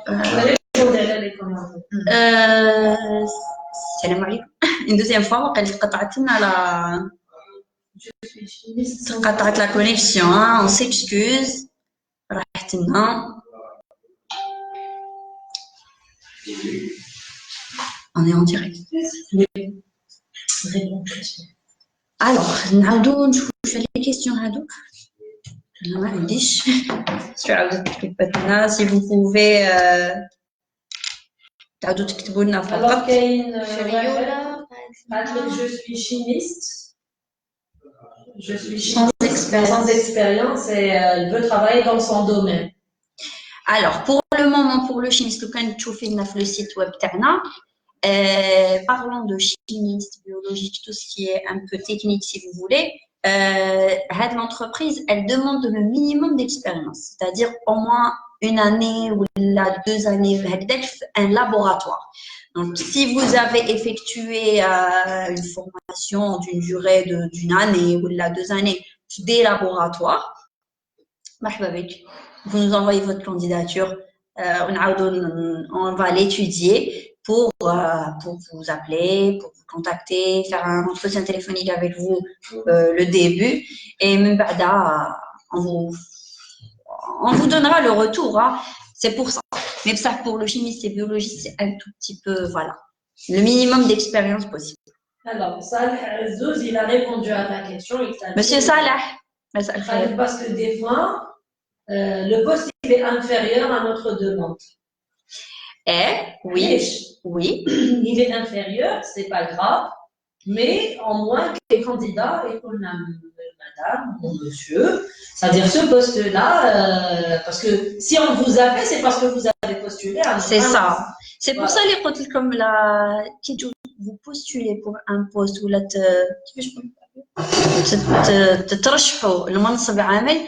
السلام عليكم. Une deuxième fois وقال لي قطعت لنا قطعت la connexion, hein, on s'excuse. راحت لنا. On est en direct. Alors, نعاودو نشوفوا les questions هادوك. انا ما عنديش. شو عاودت كتبتنا si vous pouvez تعاودوا تكتبوا لنا فقط. Alors كاين je suis chimiste. Je suis sans expérience et elle veut travailler dans son domaine. Alors, pour le moment, pour le chimiste, quand tu fais le site web تاعنا, parlons de chimiste, biologique, tout ce qui est un peu technique si vous voulez. L'entreprise, elle demande le minimum d'expérience, c'est-à-dire au moins une année ou 2 années, un laboratoire. Donc, si vous avez effectué une formation d'une durée d'une année ou 2 années des laboratoires, vous nous envoyez votre candidature, on va l'étudier pour vous appeler, pour vous contacter, faire un entretien téléphonique avec vous le début et même on vous donnera le retour, hein. C'est pour ça. Mais ça, pour le chimiste et biologiste, c'est un tout petit peu, voilà, le minimum d'expérience possible. Alors, Salah Azouz, il a répondu à ta question. Monsieur Salah, parce que des fois, le poste est inférieur à notre demande. Oui, oui. Il est inférieur, c'est pas grave, mais en moins que les candidats et qu'on a madame ou monsieur, c'est-à-dire ce poste-là, parce que si on vous a fait, c'est parce que vous avez postulé à notre C'est ça. annonce. C'est pour ça les côtés comme vous postulez pour un poste ou là تترشحوا لمنصب عمل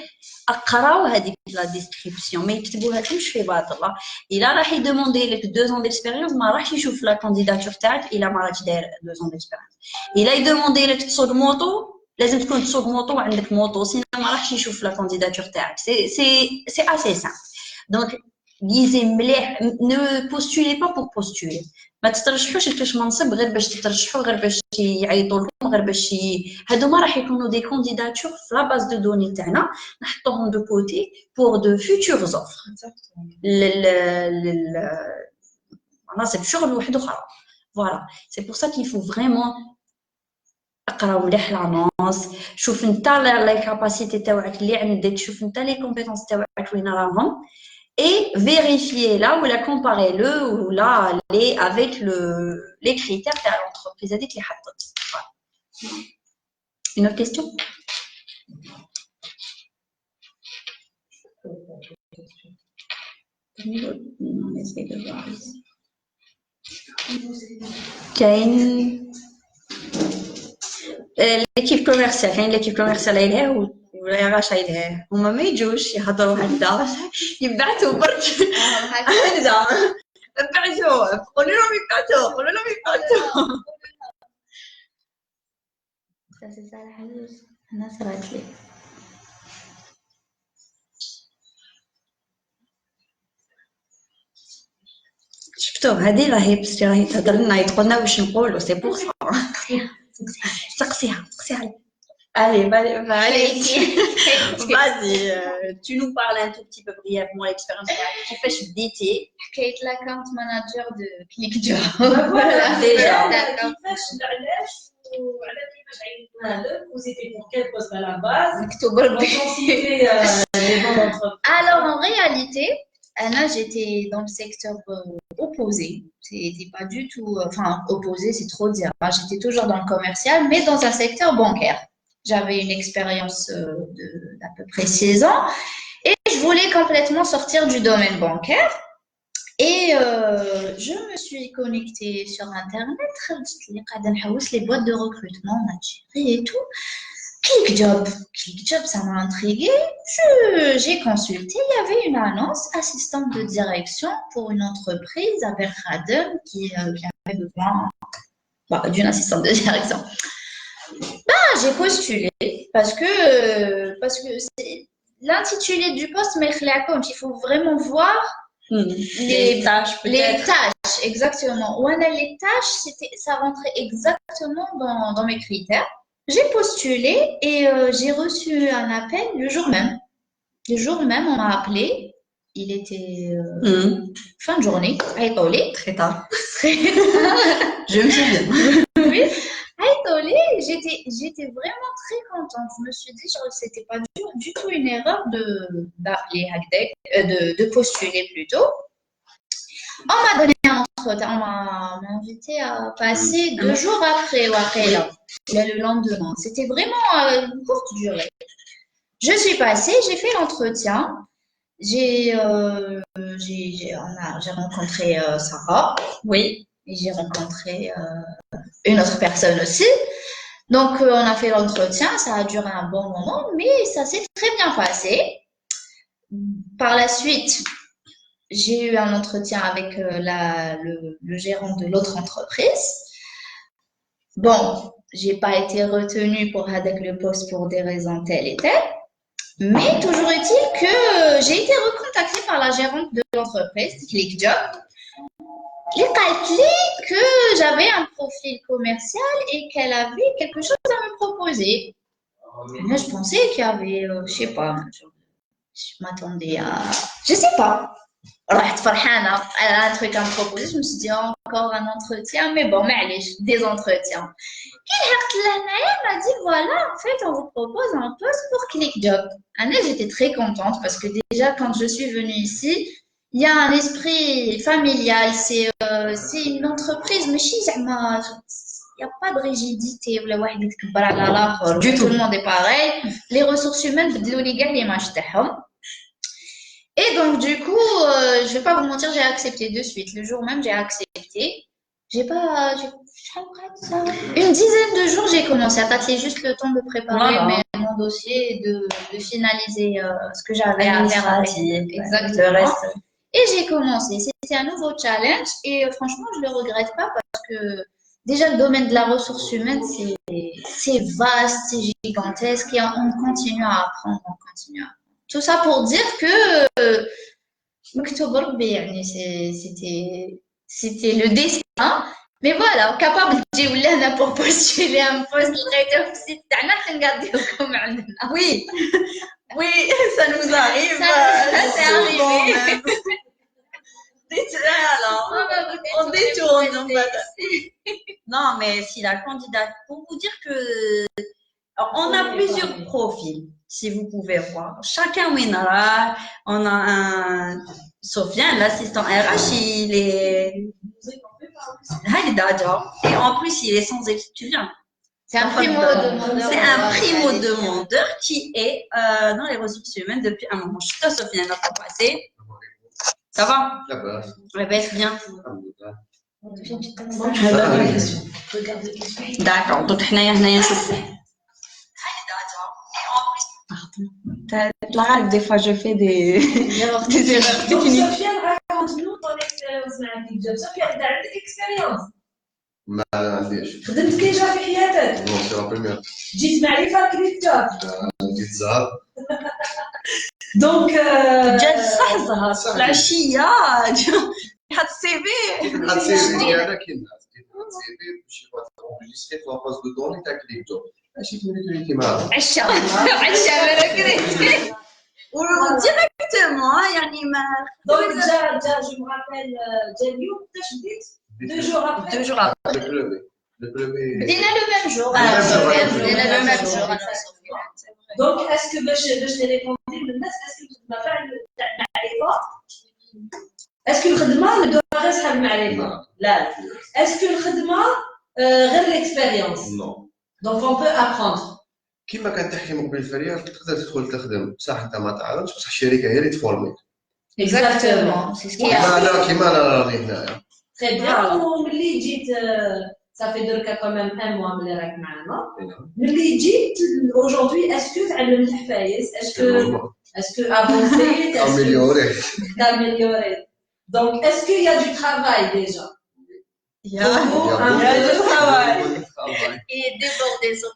اقراو هذيك لا ديسكريبسيون ما يكتبوهاش في باطله. الا راح يدوموندي لك 2 ans d'expérience ما راحش يشوف لا كانديداتور تاعك الا ما راكش داير 2 ans d'expérience. الا يدوموندي لك تسوق موطو لازم تكون تسوق موطو وعندك موطو سينا ما راحش يشوف لا كانديداتور تاعك. C'est assez simple. Donc lisez مليح, ne postulez pas pour postuler. ما تترشحوش لكاش منصب غير باش تترشحوا, غير باش يعيطوا لكم, غير باش هادو ما راح يكونوا دي كانديداتور في لا باز دو دوني تاعنا, نحطوهم دو كوتي بور دو فيوتور اوفر مناصب شغل واحد اخرى. فوالا سي بور سا كيل فو فريمون اقراو مليح لانونس, شوف نتا لي كاباسيتي تاعك اللي عندك, شوف نتا لي كومبيتونس تاعك وين راهم, et vérifiez-la ou la comparez-le ou là aller avec les critères de l'entreprise avec les حطت. Une autre question? On essaie de voir ici. l'équipe commerciale, l'équipe commerciale elle est où ولا راش عليه هما ما يجوش يهضروا هكذا يبعثوا برك هكذا ابعثوا قولوا لهم يبعثوا قولوا لهم يبعثوا سي صالح عزوز الناس رات لي شفتوا هذه راهي بس راهي تهضر لنا يقول لنا واش نقولوا سي بور سا سقسيها Allez, vas-y, tu nous parles un tout petit peu brièvement l'expérience que tu fais chez DT. حكيت l'account manager de ClickJob. Voilà, déjà. Vous étiez pour quel poste à la base? Alors en réalité, Anna, j'étais dans le secteur opposé. C'était pas du tout, enfin opposé, c'est trop dire. J'étais toujours dans le commercial, mais dans un secteur bancaire. J'avais une expérience d'à peu près 6 ans et je voulais complètement sortir du domaine bancaire. Et je me suis connectée sur Internet, les boîtes de recrutement en Algérie et tout. ClickJob, ça m'a intriguée. J'ai consulté, il y avait une annonce assistante de direction pour une entreprise à Berkhader qui avait besoin d'une assistante de direction. J'ai postulé parce que c'est l'intitulé du poste, mais il faut vraiment voir Les tâches, Les peut-être. tâches, exactement. Ouais, les tâches, ça rentrait exactement dans mes critères. J'ai postulé et j'ai reçu un appel le jour même. Le jour même, on m'a appelé. Il était fin de journée. Aïtoulé. Très tard. Je me souviens. Oui. Aïtoulé, j'étais vraiment très contente. Je me suis dit, c'était pas du tout une erreur d'appeler Hackdeck, de postuler plutôt. On m'a donné un entretien, on m'a invité à passer 2 jours après, le lendemain. C'était vraiment une courte durée. Je suis passée, j'ai fait l'entretien. J'ai rencontré Sarah, Oui. et j'ai rencontré une autre personne aussi. Donc, on a fait l'entretien, ça a duré un bon moment, mais ça s'est très bien passé. Par la suite, j'ai eu un entretien avec le gérant de l'autre entreprise. Bon, j'ai pas été retenue avec le poste pour des raisons telles et telles. Mais toujours est-il que j'ai été recontactée par la gérante de l'entreprise, ClickJob. Elle m'a dit que j'avais un profil commercial et qu'elle avait quelque chose à me proposer. Moi, je pensais qu'il y avait, je sais pas, je m'attendais à, je sais pas. رحت فرحانة, elle a un truc à me proposer, je me suis dit encore un entretien, mais bon, des entretiens. Elle m'a dit voilà, en fait, on vous propose un poste pour ClickJob. J'étais très contente parce que déjà, quand je suis venue ici, il y a un esprit familial, c'est une entreprise, mais il n'y a pas de rigidité. Du tout le monde est pareil. Les ressources humaines, et donc, du coup, je vais pas vous mentir, j'ai accepté de suite. Le jour même, j'ai accepté. Une dizaine de jours, j'ai commencé à tâter juste le temps de préparer mon dossier et de finaliser ce que j'avais à faire avec. Exactement. Le reste. Et j'ai commencé. C'était un nouveau challenge et franchement, je le regrette pas parce que déjà, le domaine de la ressource humaine, c'est vaste, c'est gigantesque et on continue à apprendre, on continue à apprendre. Tout ça pour dire que c'était le destin. Mais voilà, capable de dire pour postuler un poste Oui, oui, ça nous arrive. Ça c'est arrivé. On détourne. Non, mais si la candidate, pour vous dire que on a plusieurs profils, si vous pouvez voir. Chacun winera. On a un Sofiane, l'assistant RH, il est. Et en plus, il est sans étudiant. C'est un primo-demandeur. C'est un primo-demandeur qui est dans les ressources humaines depuis un moment. Je suis Sofiane, notre passé. Ça va? Ça va. Ça va bien. Regarde les questions. D'accord. Donc, on Pardon. Des fois, je fais des erreurs techniques. Sofiane, raconte-nous ton expérience avec ClickJob. Sofiane, tu as une expérience. ما عنديش. خدمت كيجا في حياتك. بون سي لا بريمير. جيت معرفة ClickJob. جيت زهر. دونك جات صح العشية حط السي في. حط السي في ديالك الناس. السي في باش يبقى في لاباز دو دوني تاع ClickJob. ماشي تولي معاهم. عشا بركريت. Directement, يعني ما. Donc je me rappelle, j'ai lu قداش بديت 2 jours après. 2 jours après. Le brevet. بدينا le même jour. بدينا le même jour. Donc est-ce que باش نريبوندي للناس est-ce que الخدمة تاع المعرفة est-ce que الخدمة ندوها غير صحاب المعرفة؟ لا. Est-ce que الخدمة غير l'expérience؟ Non. Donc on peut apprendre. كيما كان تحكي من قبل فريا تقدر تدخل تخدم بصح انت ما تعرفش بصح الشركه هي اللي تفورميك. Exactement, c'est ce qui est. لا كيما انا راني هنايا. Très bien. وملي جيت ça fait دركا quand même un mois ملي راك معنا. ملي جيت aujourd'hui est-ce que تعلمت الحفايس؟ est-ce que avancer؟ d'améliorer. Donc est-ce qu'il y a du travail déjà? Il y a du travail. Et débordé sur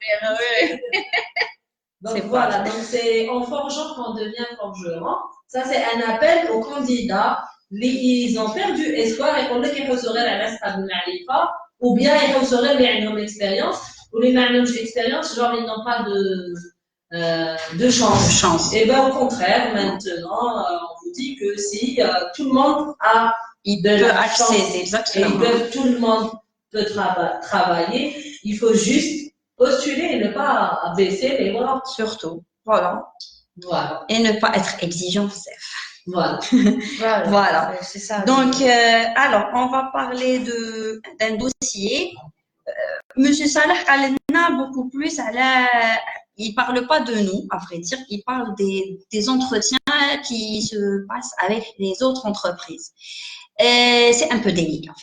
Donc voilà, donc c'est en forgeant qu'on devient forgeron. Ça, c'est un appel aux candidats. Ils ont perdu espoir et qu'on les ressources à la ou bien ils ressources les ont l'expérience ou les mêmes expérience, genre ils n'ont pas de chance. Et bien au contraire, maintenant, on vous dit que si tout le monde a Il de peut la accéder, chance et exactement. tout le monde peut travailler, il faut juste postuler et ne pas baisser les bras. Surtout. Voilà. Voilà. Et ne pas être exigeant. Voilà. Voilà. C'est ça. Donc, alors, on va parler d'un dossier. Monsieur Salah a beaucoup plus il parle pas de nous, à vrai dire, il parle des entretiens qui se passent avec les autres entreprises. C'est un peu délicat.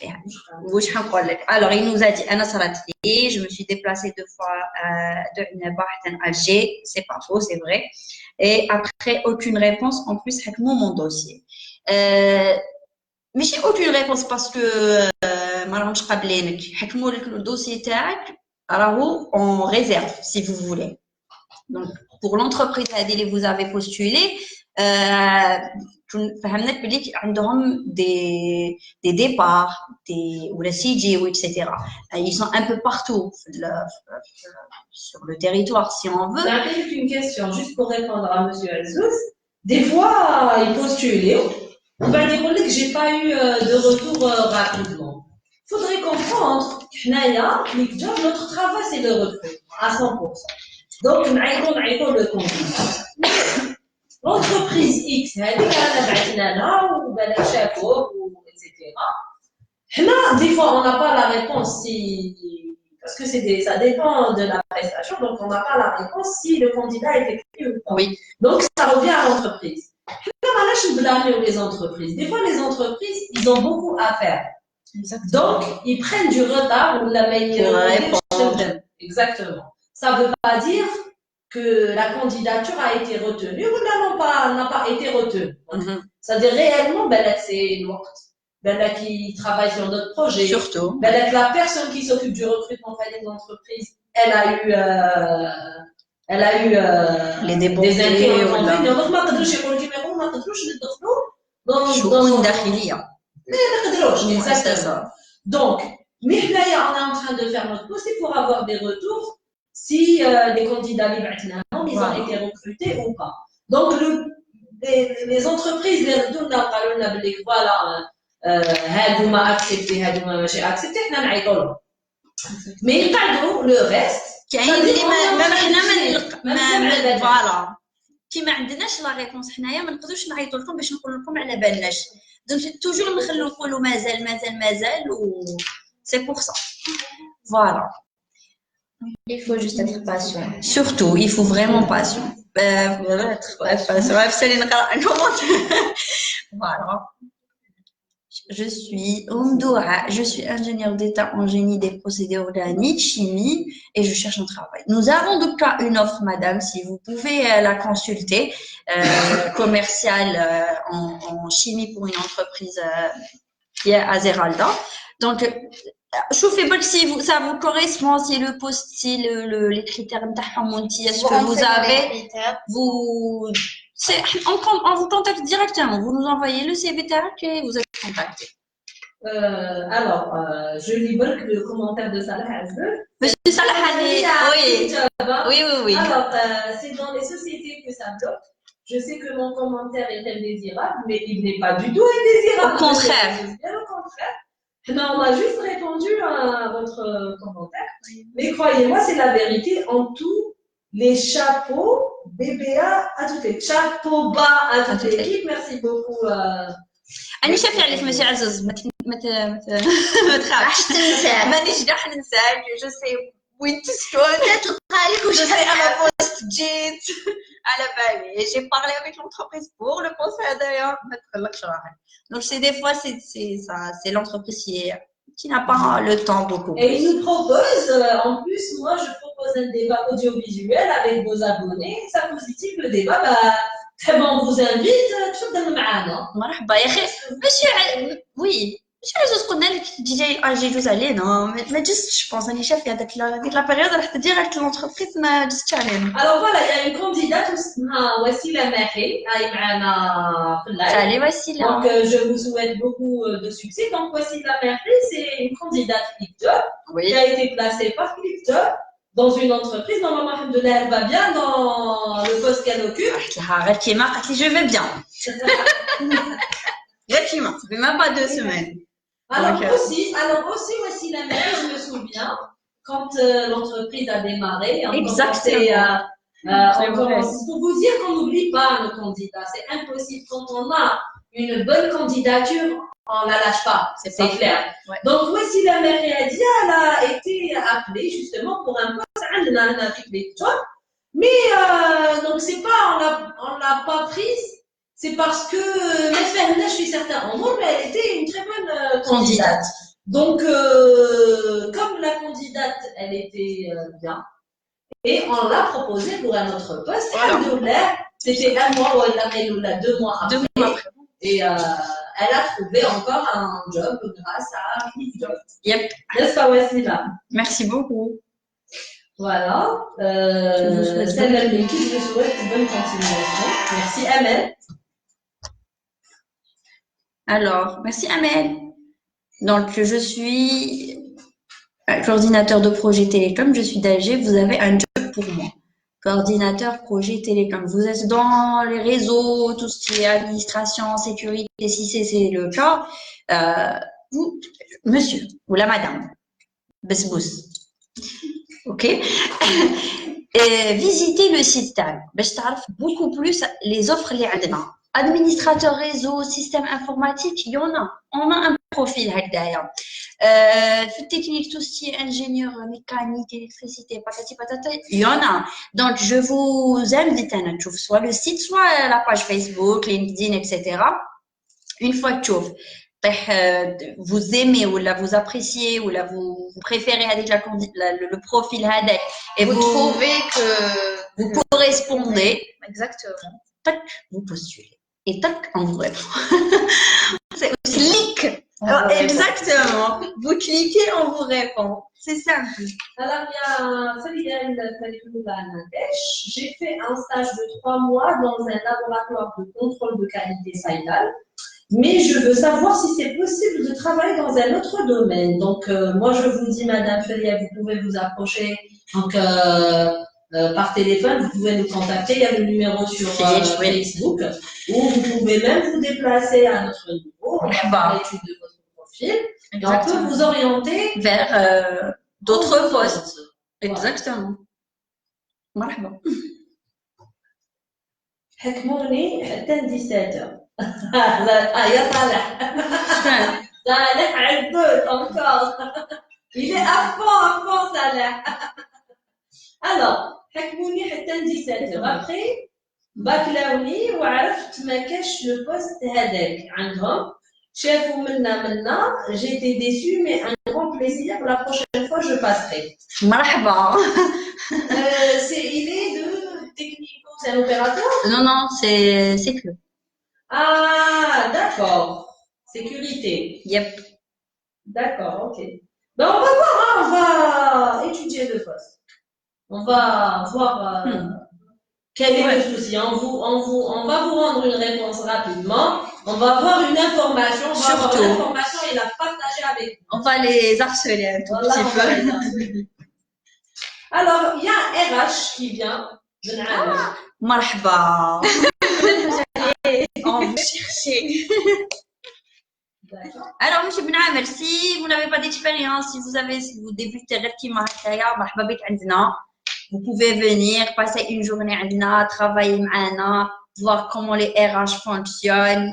Alors, il nous a dit, Anna Salatli, je me suis déplacée 2 fois de Nabah à Alger, c'est pas faux, c'est vrai. Et après, aucune réponse, en plus, avec mon dossier. Mais j'ai aucune réponse parce que ما راهمش قابلينك حكموا لك الدوسي تاعك راهو en réserve si vous voulez. Donc pour l'entreprise اللي vous avez postulé فهمناك بلي عندهم des départs ou la CG ou etc. Ils sont un peu partout sur le territoire si on veut. J'ai une question juste pour répondre à monsieur Azouz. Des fois il postule on va dire que j'ai pas eu de retour rapidement. Faudrait comprendre que notre travail c'est le recrutement à 100%. Donc on le candidat. L'entreprise X, elle ou etc. Des fois on n'a pas la réponse parce que ça dépend de la prestation, donc on n'a pas la réponse si le candidat est pris ou pas. Oui. Donc ça revient à l'entreprise. Les entreprises. Des fois, les entreprises, ils ont beaucoup à faire. Exactement. Donc, ils prennent du retard ou la répondre. Exactement. Ça ne veut pas dire que la candidature a été retenue ou n'a pas été retenue. C'est-à-dire réellement, c'est là qui travaille sur notre projet. Surtout. La personne qui s'occupe du recrutement auprès des entreprises, elle a eu les des inconvénients. Donc, ما قدروش يقولوا كيما يقولوا ما قدروش ندخلوا شؤون داخلية. ما قدروش. Exactement. Donc, mais là, on est en train de faire notre possible pour avoir des retours si les candidats ils ont été recrutés ou pas. Donc, les entreprises, les retours, voilà, هادو ما accepté, هادو ما ماشي accepté, احنا نعيطوا لهم. Mais pardon, le reste. كاين اللي ما حنا فوالا كي ما عندناش لا ريبونس حنايا ما نقدروش نعيطوا لكم باش نقول لكم على بالناش دونك توجور نخلو نقولوا مازال و سي بور سا فوالا. Il faut juste être patient. Surtout, il faut vraiment patient. Être patient. Voilà. Je suis ingénieure d'État en génie des procédés organiques, chimie, et je cherche un travail. Nous avons donc là une offre, madame, si vous pouvez la consulter, commerciale en chimie pour une entreprise qui est à Zeralda. Donc, chauffez pas si ça vous correspond, si le poste, si les critères est-ce que vous avez, on vous contacte directement. Vous nous envoyez le CV et vous êtes contacté. Alors, je lis le commentaire de Salah Azbel. Monsieur Salah, oui. Alors, c'est dans les sociétés que ça bloque. Je sais que mon commentaire est indésirable, mais il n'est pas du tout indésirable. Au contraire. Bien au contraire. Non, on a juste répondu à votre commentaire. Mais croyez-moi, c'est la vérité. En tout, les chapeaux, BBA à toutes les chapeaux bas à toute l'équipe. Merci beaucoup. أنا شايفة عليك ماشي عزوز ما تخافش مانيش راح ننساك جو سي وين تسكن تلقى لك واش انا بوست جيت على بالي جي بارلي افيك l'entreprise pour le poste هذايا ما تقلقش راحك donc c'est des fois c'est ça c'est l'entreprise qui n'a pas le temps beaucoup. Et il nous propose, en plus, moi je propose un débat audiovisuel avec vos abonnés. Ça positive le débat. On vous invite, تفضلوا معنا. مرحبا يا أخي. Monsieur, oui. ماشي عجوز قلنا لك تجي اجي جوز علينا ما جستش بونس راني شافيه هذيك لا بيريود راح ديريكت لونتربريز ما جستش علينا. Alors voilà, il y a une candidate اسمها وسيلة ماحي هاي معنا في اللايف. Salut Wassila. Donc je vous souhaite beaucoup de succès. Donc Wessila Mehdi, c'est une candidate Clipjob qui a été placée par Clipjob dans une entreprise. Normalement, alhamdoulilah, elle va bien dans le poste qu'elle occupe. قلت لها غير كيما قالت لي je vais bien. غير كيما ça fait même pas 2 semaines. Alors aussi, Wessila Mehdi, je me souviens, quand l'entreprise a démarré, on commence, pour vous dire qu'on n'oublie pas nos candidats, c'est impossible. Quand on a une bonne candidature, on ne la lâche pas, c'est clair. Ouais. Donc, Wessila Mehdi a dit, elle a été appelée justement pour un poste à mais donc c'est pas, on l'a pas prise, c'est parce que je suis certain, en gros, mais elle était une très bonne candidate. Donc, comme la candidate, elle était bien, et on l'a proposée pour un autre poste. Alhamdoulilah, c'était 1 mois ou 2 mois après. 2 mois après. Et elle a trouvé encore un job grâce à Clipjob. Yep. N'est-ce pas, Wassila? Merci beaucoup. Voilà. Celle-là, l'équipe, je souhaite bonne continuation. Merci, Amel. Alors, merci Amel. Donc, je suis coordinateur de projet télécom, je suis d'Alger, vous avez un job pour moi. Coordinateur projet télécom. Vous êtes dans les réseaux, tout ce qui est administration, sécurité, si c'est le cas. Vous, monsieur ou la madame, besbous. Ok. Et visitez le site TAG. Je t'arrive beaucoup plus les offres les adna. Administrateur réseau, système informatique, il y en a. On a un profil هكذايا. Technique, tout ce qui est ingénieur mécanique, électricité, patati patata, il y en a. Donc, je vous invite à voir soit le site, soit la page Facebook, LinkedIn, etc. Une fois que tu vous aimez ou là vous appréciez ou là vous préférez avec le profil هذاك et vous trouvez que vous correspondez, exactement, tac, vous postulez et tac, on vous répond. C'est clic. Exactement. Vous cliquez, on vous répond. C'est simple. Alors, il y a Fariel Nadesh. J'ai fait un stage de 3 mois dans un laboratoire de contrôle de qualité Saïdal. Mais je veux savoir si c'est possible de travailler dans un autre domaine. Donc, moi, je vous dis, Madame Feria, vous pouvez vous approcher donc, par téléphone, vous pouvez nous contacter. Il y a le numéro sur Facebook. Ou vous pouvez même vous déplacer à notre niveau, on va voir l'étude de votre profil. Et on peut vous orienter vers d'autres postes. Exactement. مرحبا. حكموني حتى 17h. يا صالح. صالح عبود encore. Il est à fond, Salah. Alors, حكموني حتى 17h. Après, بكلاوني وعرفت ما كاش لو بوست هذاك عندهم. شافوا منا j'étais déçue mais un grand plaisir pour la prochaine fois je passerai. مرحبا. Il est de technico, c'est un opérateur? Non, c'est que. Ah, d'accord. Sécurité. Yep. D'accord, ok. Ben, on va voir, hein, on va étudier le poste. On va voir quel est le souci. On va vous rendre une réponse rapidement. On va avoir une information. On va avoir une information et la partager avec vous. On va les harceler un tout petit peu. Alors, il y a un RH qui vient. Marhaba. On vous chercher. Alors, monsieur Benamer, si vous n'avez pas d'expérience, si vous débutez vous pouvez venir, passer une journée avec nous, travailler avec nous, voir comment les RH fonctionnent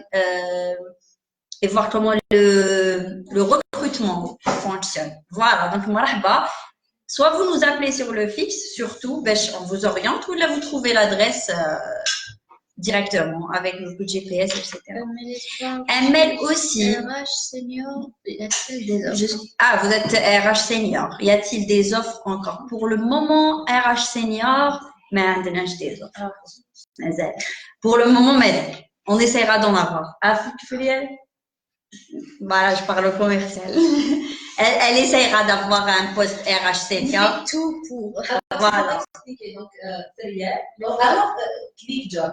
et voir comment le recrutement fonctionne. Voilà, donc marhaba. Soit vous nous appelez sur le fixe, surtout, on vous oriente, ou là vous trouvez l'adresse directement avec le GPS, etc. Un mail aussi. RH senior, y a-t-il des offres? Ah, vous êtes RH senior. Y a-t-il des offres encore? Pour le moment, RH senior, mais on a des offres. Pour le moment, mais on essaiera d'en avoir. Ah, Filiel? Voilà, je parle au commercial. Elle essaiera d'avoir un poste RHCK. fait tout pour. Voilà. expliquer. Donc, alors, click job.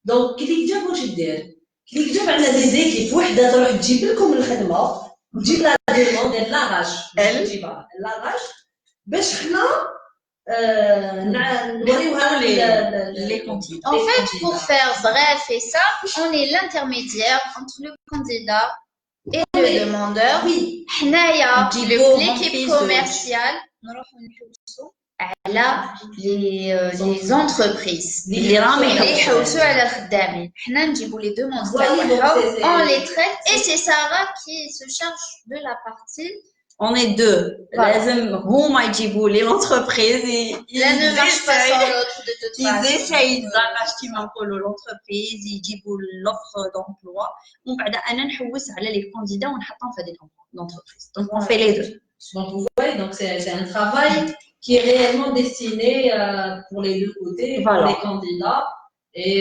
Donc, click job, واش يدير؟ click job عندنا دي زيكيب وحده تروح تجيب لكم الخدمه وتجيب لا ديموند ديال لاغاش تجيبها لاغاش باش حنا نوريوها Les candidats. En fait, pour faire bref et simple, on est l'intermédiaire entre le candidat et le demandeur. Oui. حنايا Djibo, l'équipe remplis commerciale نروحوا نحوسوا على les entreprises اللي راهم اللي يحوسوا. يحوسوا على خدامين. حنا نجيبوا les demandes Oui, donc تاعهم, c'est- on les traite et c'est Sarah qui se charge de la partie. On est deux. Voilà. لازم هما يجيبوا لي l'entreprise. L'un ne marche pas sans l'autre de toute Ils façon. essayent d'acheter l'entreprise, ils يجيبوا l'offre d'emploi. ومن بعد أنا نحوس على les candidats ونحطهم في هذه l'entreprise. Donc on fait les deux. Donc, vous voyez, donc c'est un travail qui est réellement destiné pour les deux côtés, Voilà. pour les candidats et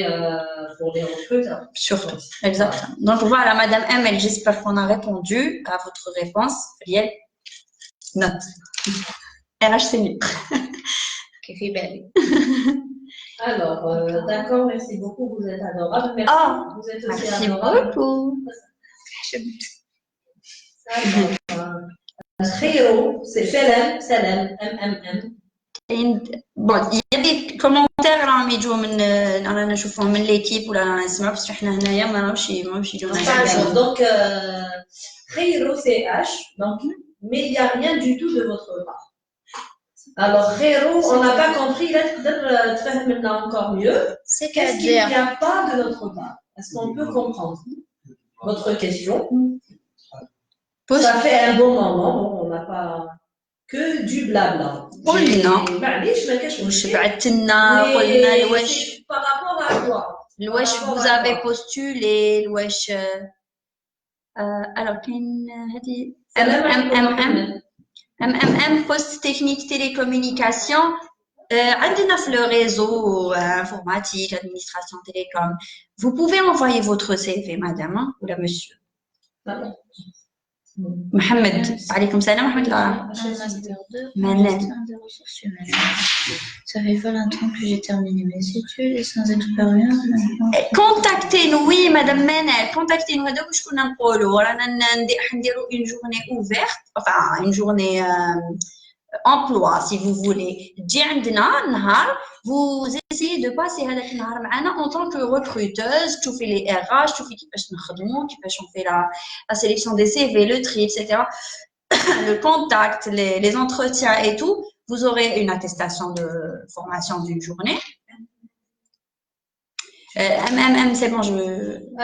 pour les recruteurs. Surtout. Exactement. Donc voilà, Madame Amel, j'espère qu'on a répondu à votre réponse. Riel, note. RH, c'est mieux. Qui fait belle. Alors, d'accord, merci beaucoup, vous êtes adorable. Merci, Ah, vous êtes aussi Merci adorable. beaucoup. Khiro, c'est Salam, Salam, MMM. Bon, il y a des commentaires راهم يجوا من رانا نشوفهم من l'équipe ولا رانا نسمعوا باسكو حنا هنايا ما راهوش يجونا. Donc, Khiro, c'est H, donc, mais il n'y a rien du tout de votre part. Alors, Khiro, on n'a pas compris, là, peut-être faire maintenant encore mieux. C'est Qu'est-ce qu'il n'y qu'à dire. a pas de notre part? Est-ce qu'on peut comprendre votre question? Ça fait un bon moment, bon, on n'a pas que du blabla. قلنا معليش ما كاش واش مشكل. بعثنا قلنا الواش Mais par rapport à quoi? الواش vous avez postulé الواش alors كاين هذه MMM poste technique télécommunication عندنا في le réseau informatique administration télécom. Vous pouvez envoyer votre CV madame ou la monsieur. Mohamed, عليكم السلام ورحمة الله. Un master 2 en Manel. gestion des ressources humaines. Ça fait pas longtemps que j'ai terminé mes études et sans expérience. Contactez-nous, oui, Madame Manel, contactez-nous. هذا واش كنا نقولوا رانا نديروا une journée ouverte, enfin une journée emploi si vous voulez. تجي عندنا نهار, vous essayez de passer هذاك النهار معنا en tant que recruteuse, تشوفي les RH, تشوفي كيفاش نخدموا, كيفاش on fait la sélection des CV, le tri, etc. Le contact, les entretiens et tout. Vous aurez une attestation de formation d'une journée. C'est bon, je...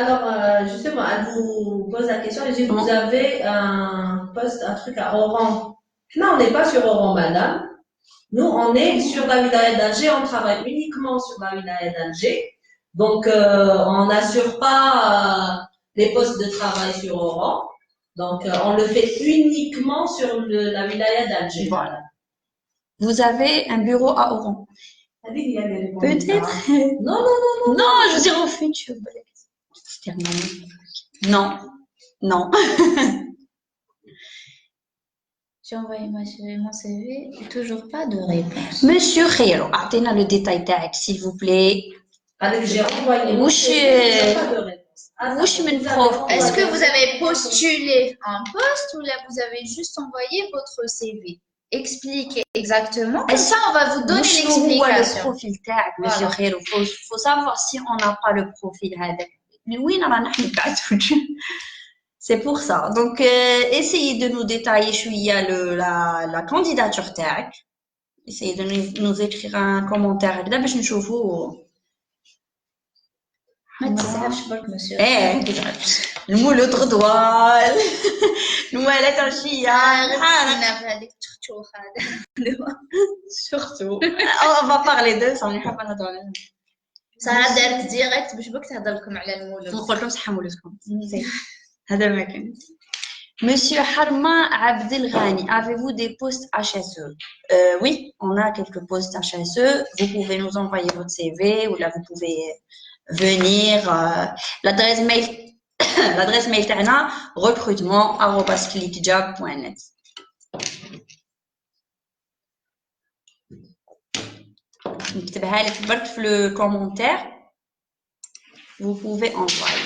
Alors, justement, elle vous pose la question, elle dit, vous avez un poste, un truc à Oran. Non, on n'est pas sur Oran, madame. Nous, on est sur la wilaya d'Alger, on travaille uniquement sur la wilaya d'Alger. Donc, on n'assure pas les postes de travail sur Oran. Donc, on le fait uniquement sur la wilaya d'Alger. Voilà. Vous avez un bureau à Oran. Peut-être. Non, non, non, non. Non, je veux dire au futur. Non, non. J'ai envoyé mon CV et toujours pas de réponse. Monsieur Khiro, attendez le détail tag, s'il vous plaît. Avec j'ai envoyé. Pas de réponse. Wesh min prof. Est-ce que vous avez postulé un poste ou là vous avez juste envoyé votre CV? Expliquez exactement. Et ça, on va vous donner l'explication. Le profil tag, monsieur Khiro. Faut savoir si on n'a pas le profil هذاك. Oui, c'est pour ça. Donc, essayez de nous détailler la candidature tag. Essayez de nous écrire un commentaire là باش نشوفوا. ما تزعفش برك monsieur. ما تزعفش. المولود غدوال. الموالات عشية. أنا في هذيك التختوخة هذا. Surtout. On va parler de ça, on حابة نهضروا. سارة دارت ديريكت باش بك تهضر لكم على المولود. نقول لكم صحة مولودكم. هذا ما كان. Monsieur Harma Abdelghani, avez-vous des postes HSE? Oui, on a quelques postes HSE. Vous pouvez nous envoyer votre CV ou là vous pouvez venir. L'adresse mail l'adresse mail تاعنا recrutement@clickjob.net. نكتبها لك برك في le commentaire. Vous pouvez envoyer.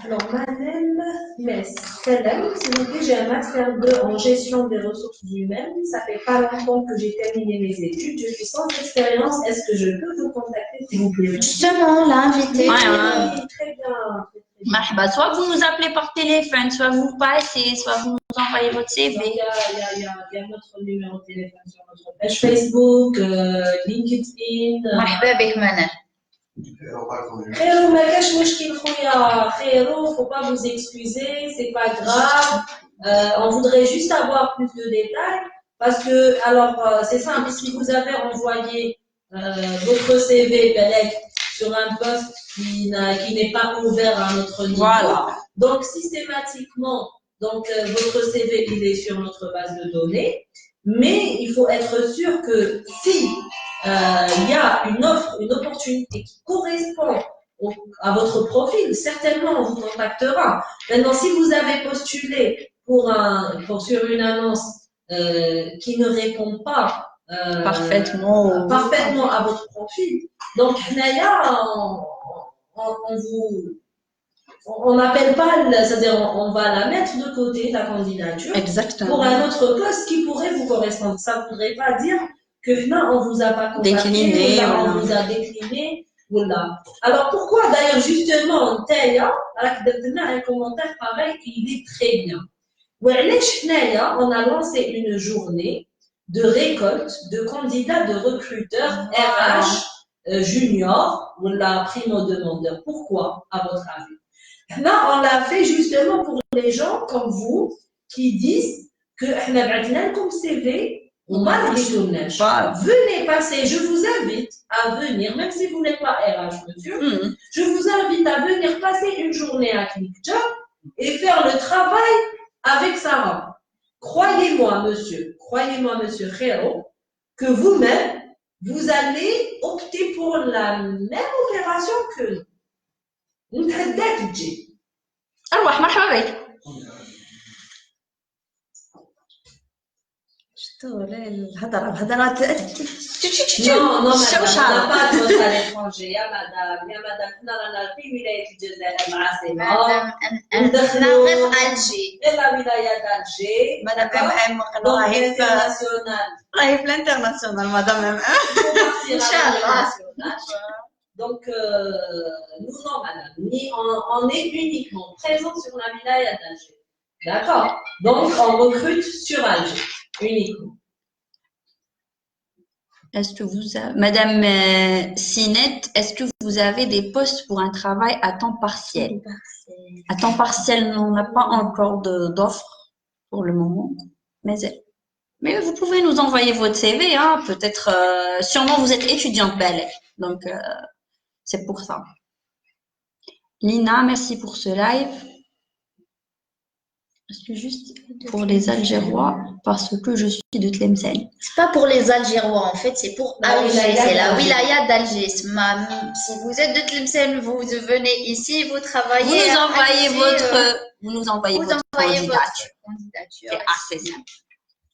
Alors, Madame Mess, Salam, s'il vous plaît, j'ai un master 2 en gestion des ressources humaines. Ça fait pas longtemps que j'ai terminé mes études. Je suis sans expérience. Est-ce que je peux vous contacter, s'il vous plaît? Justement, on l'a invité. Oui, Ouais, ouais. très bien. Marhaba, soit vous nous appelez par téléphone, soit vous passez, soit vous nous envoyez votre CV. Il y a notre numéro de téléphone sur notre page Facebook, LinkedIn. مرحبا بك منال. Frérot, ما كاش مشكل خويا خيرو, faut pas vous excuser, c'est pas grave. On voudrait juste avoir plus de détails parce que, alors, c'est simple, si vous avez envoyé votre CV Belek, sur un poste qui n'est pas ouvert à notre niveau, Voilà. donc systématiquement, votre CV il est sur notre base de données, mais il faut être sûr que si il y a une offre, une opportunité qui correspond à votre profil, certainement on vous contactera. Maintenant, si vous avez postulé sur une annonce qui ne répond pas parfaitement à votre profil, donc là, on n'appelle pas, c'est-à-dire on va la mettre de côté, la candidature, Exactement. pour un autre poste qui pourrait vous correspondre. Ça ne voudrait pas dire que non, on vous a pas contacté, Décliné, ou là, voilà. on vous a décliné, voilà. Alors pourquoi d'ailleurs justement Taya, un commentaire pareil, il dit très bien. On a lancé une journée de récolte de candidats de recruteurs RH junior ou la primo-demandeur. Pourquoi, à votre avis? Là, on l'a fait justement pour les gens comme vous qui disent que comme CV, venez passer, je vous invite à venir, même si vous n'êtes pas RH, monsieur, je vous invite à venir passer une journée à ClickJob et faire le travail avec Sarah. Croyez-moi, monsieur Khero, que vous-même, vous allez opter pour la même opération que nous. نتحداك تجي. أروح مرحبا بك. شفتوا الهضرة Non, madame, on n'a pas de poste à l'étranger. يا madame, احنا رانا في ولاية الجزائر العاصمة. مادام أنا غير في ألجي. إلا ولاية ألجي. مدام راهي في الانترناسيونال مدام إن شاء الله. Donc, nous, non, madame, on est uniquement présent sur la wilaya d'Alger. D'accord? Donc, on recrute sur Alger, uniquement. Est-ce que Madame Sinette, est-ce que vous avez des postes pour un travail à temps partiel? À temps partiel, on n'a pas encore d'offres pour le moment, mais vous pouvez nous envoyer votre CV, hein, peut-être, sûrement vous êtes étudiante, Balek, donc c'est pour ça. Lina, merci pour ce live. Est-ce que juste pour les Algérois, parce que je suis de Tlemcen. C'est pas pour les Algérois, en fait, c'est pour Alger. C'est la wilaya d'Alger. Si vous êtes de Tlemcen, vous venez ici, vous travaillez. Vous nous envoyez votre candidature. C'est assez simple.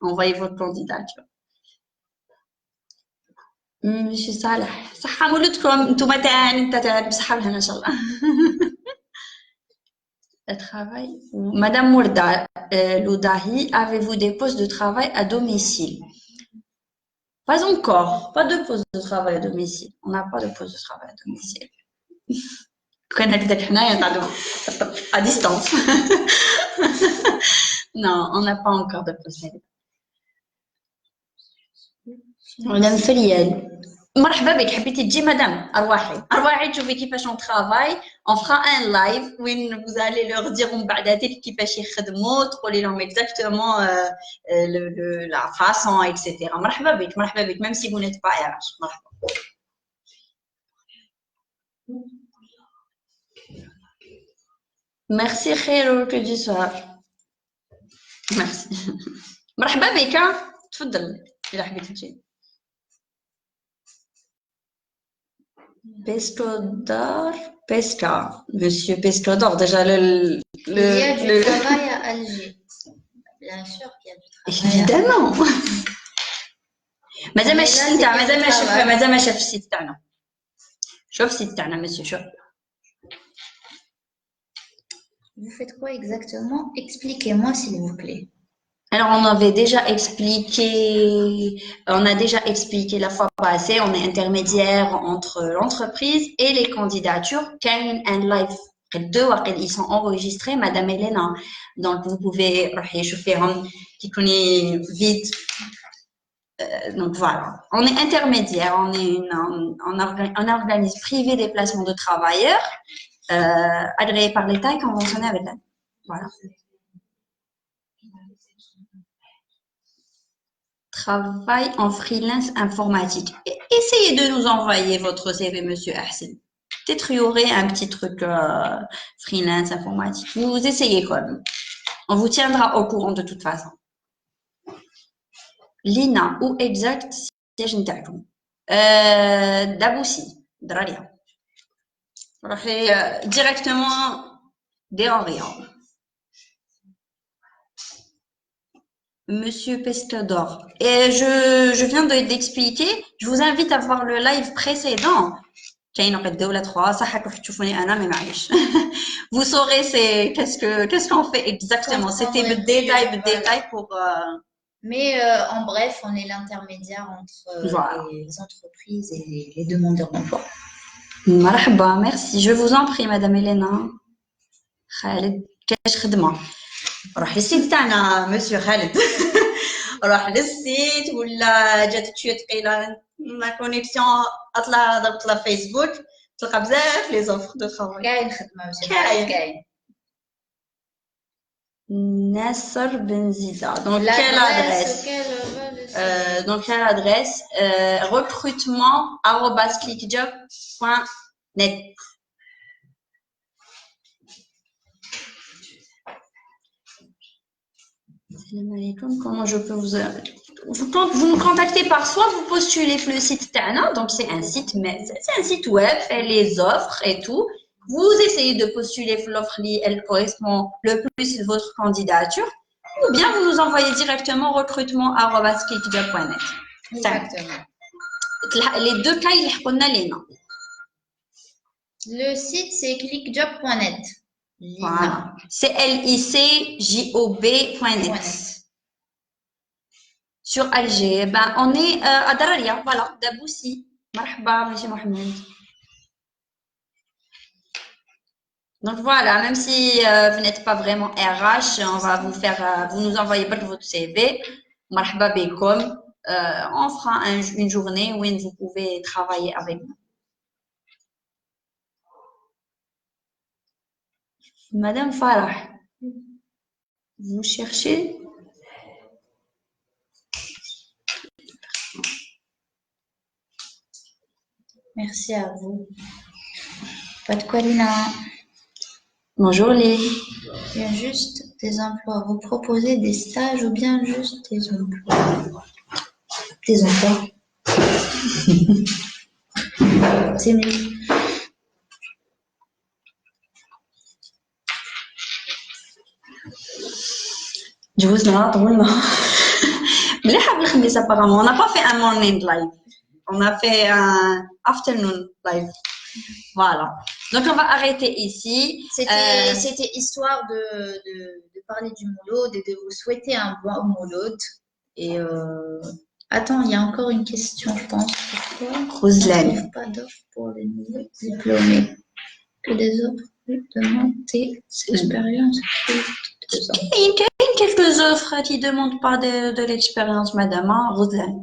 Envoyez votre candidature. Monsieur Salah, صحة مولدكم انتم تاني بصحة والهنا ان شاء الله. Travail. Madame Mourda Loudahi, avez-vous des postes de travail à domicile? Pas encore, pas de poste de travail à domicile. On n'a pas de poste de travail à domicile. À distance. Non, on n'a pas encore de poste. Madame Feliel. مرحبا بك حبيتي تجي مدام ارواحي تشوفي كيفاش اون ترافاي اون فرا ان لايف وين vous allez leur dire من بعداتك كيفاش يخدموا تقولي لهم exactement la façon etc. مرحبا بك même si vous n'êtes pas RH. مرحبا. Merci خير que du soir. Merci. مرحبا بك تفضل إلا حبيتي تجي. Pescador, Pesca. Monsieur Pescador, déjà Il y a du le... travail à Alger. Bien sûr qu'il y a du travail. Évidemment. مازال ما Mais là, شفت c'est نتاع quel مازال ما شفت travail? مازال ما شاف السيت تاعنا شوف السيت تاعنا مسيو شوف Vous faites quoi exactement? Expliquez-moi, s'il vous plaît. Alors on a déjà expliqué la fois passée, on est intermédiaire entre l'entreprise et les candidatures. كاين un live deux ils sont enregistrés Madame Elena, donc vous pouvez تشوفيهم كي تكوني vite. Donc voilà, on est intermédiaire, on organise privé des placements de travailleurs agréés par l'État et conventionnés avec l'État. Voilà. Travail en freelance informatique. Et essayez de nous envoyer votre CV, Monsieur Hassan. Peut-être il y aurait un petit truc freelance informatique. Vous essayez quoi. On vous tiendra au courant de toute façon. Lina, où exact siège نتاعكم؟ Daboussi, Draria. Directement d'Orient. Monsieur Pescador. Et je viens d'expliquer, je vous invite à voir le live précédent. Vous saurez qu'est-ce qu'on fait exactement. C'était le détail pour... Mais en bref, on est l'intermédiaire entre Voilà. les entreprises et les demandeurs d'emploi. مرحبا, merci. Je vous en prie, Madame Elena. خالد كاش خدمة. روح للسيت تاعنا مسيو خالد. روح للسيت ولا جاتك شوية ثقيلة لا كونيكسيون اطلع ضربت لا فيسبوك تلقى بزاف لي زوفر دو ترافاي. كاين خدمة مسيو كاين. Nasser Benzida. Donc quelle adresse? recrutement@clickjob.net. Salam alaikum. Comment je peux quand vous nous contactez par soit vous postulez sur le site Tana, donc c'est un site web, fait les offres et tout. Vous essayez de postuler l'offre elle correspond le plus à votre candidature, ou bien vous nous envoyez directement recrutement@clickjob.net. Exactement. Les deux cas, il y a le site c'est clickjob.net. Voilà. C'est licjob.net. Sur Alger, ben, on est à Dararia, voilà, Daboussi. Marhaba, monsieur Mohamed. Donc voilà, même si vous n'êtes pas vraiment RH, on va vous nous envoyer votre CV. Marhaba bekoum. On fera une journée où vous pouvez travailler avec nous. Madame Farah, vous cherchez? Merci à vous. Pas de quoi, Lina. Bonjour, les. Bien juste des emplois. Vous proposez des stages ou bien juste des emplois? Des emplois. C'est mieux. Je vous demande, apparemment, on n'a pas fait un morning live. On a fait un afternoon live. Voilà. Donc, on va arrêter ici. C'était histoire de parler du moulod et de vous souhaiter un bon moulod. Et attends, il y a encore une question, je pense. Pourquoi on ne trouve pas d'offres pour les nouveaux diplômés? Que des offres demandent des expériences. Il y a quelques offres qui ne demandent pas de l'expérience, madame. Rosanne.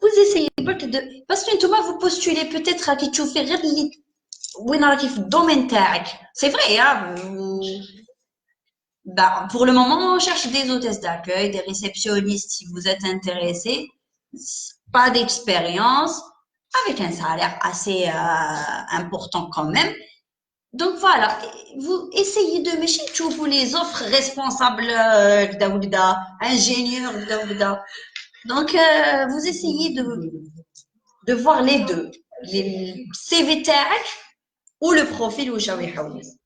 Vous essayez de... Parce que vous postulez peut-être à quelque chose de domaine tag. C'est vrai, hein? Pour le moment, on cherche des hôtesses d'accueil, des réceptionnistes si vous êtes intéressés. Pas d'expérience, avec un salaire assez important quand même. Donc voilà, vous essayez de mettre les offres responsables, ingénieurs, donc vous essayez de voir les deux. السي في تاعك ولو بروفيل واش راهو يحوز.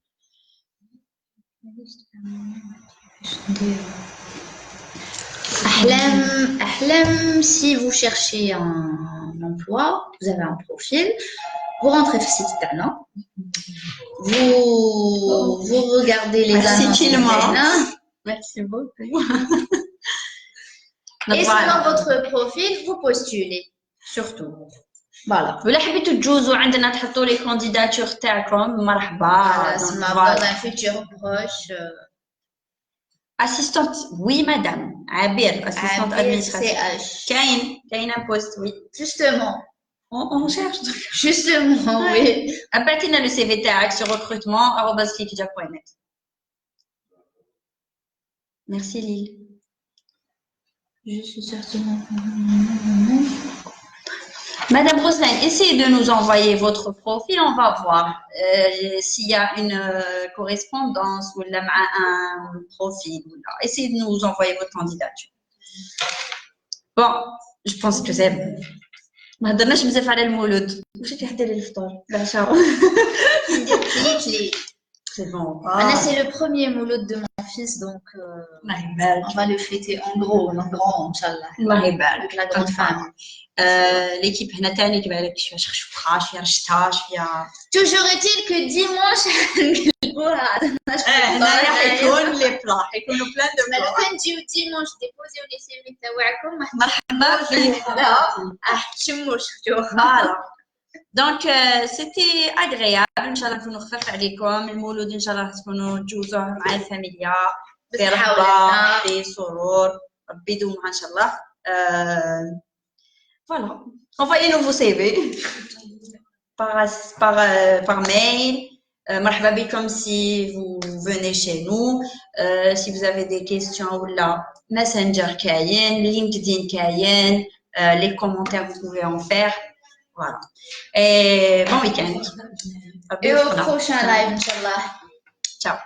Ahlam, si vous cherchez un emploi, vous avez un profil, vous rentrez sur le site d'Anna, vous regardez les Merci annonces tellement. d'Anna, Merci beaucoup. et selon votre profil, vous postulez, surtout. Voilà. ولا حبيتوا تجوزوا عندنا تحطوا لي كانديداتور تاعكم مرحبا. Dans un futur proche. Assistante, oui madame. عبير assistante administrative. CH. كاين un poste, oui. Justement. On cherche. Justement, oui. Appartenez le CV تاعك sur recrutement@kikja.net. Merci Lille. Je suis certainement. Madame Roselyne, essayez de nous envoyer votre profil, on va voir s'il y a une correspondance ou un profil. Essayez de nous envoyer votre candidature. Bon, je pense que c'est bon. ما هضرناش بزاف على المولود. واش كيحضر الفطور؟ العشاء. C'est bon. Anna, c'est le premier mouloud de mon fils, donc on va le fêter en gros, en grand, Inch'Allah. Avec la grande famille. L'équipe هنا تاني كيبان لك شويه شخشوخه شويه رشطه شويه. Toujours est-il que dimanche هنايا حيكون لي بلا حيكونوا بلان دو بلا. لو كان تجيو ديمونش ديبوزيو لي سيفي تاعكم مرحبا فيك. شموا شفتوها. فوالا. دونك سيتي اغريابل ان شاء الله نكونوا خفاف عليكم. المولود ان شاء الله تكونوا تجوزوه مع الفاميليا في رحبه في سرور ربي يدومها ان شاء الله. Voilà, envoyez-nous vos CV par mail. مرحبا بكم si vous venez chez nous. Si vous avez des questions ou là, Messenger كاين, LinkedIn كاين, les commentaires vous pouvez en faire. Voilà. Et bon week-end. Et au prochain live, Inch'Allah. Ciao.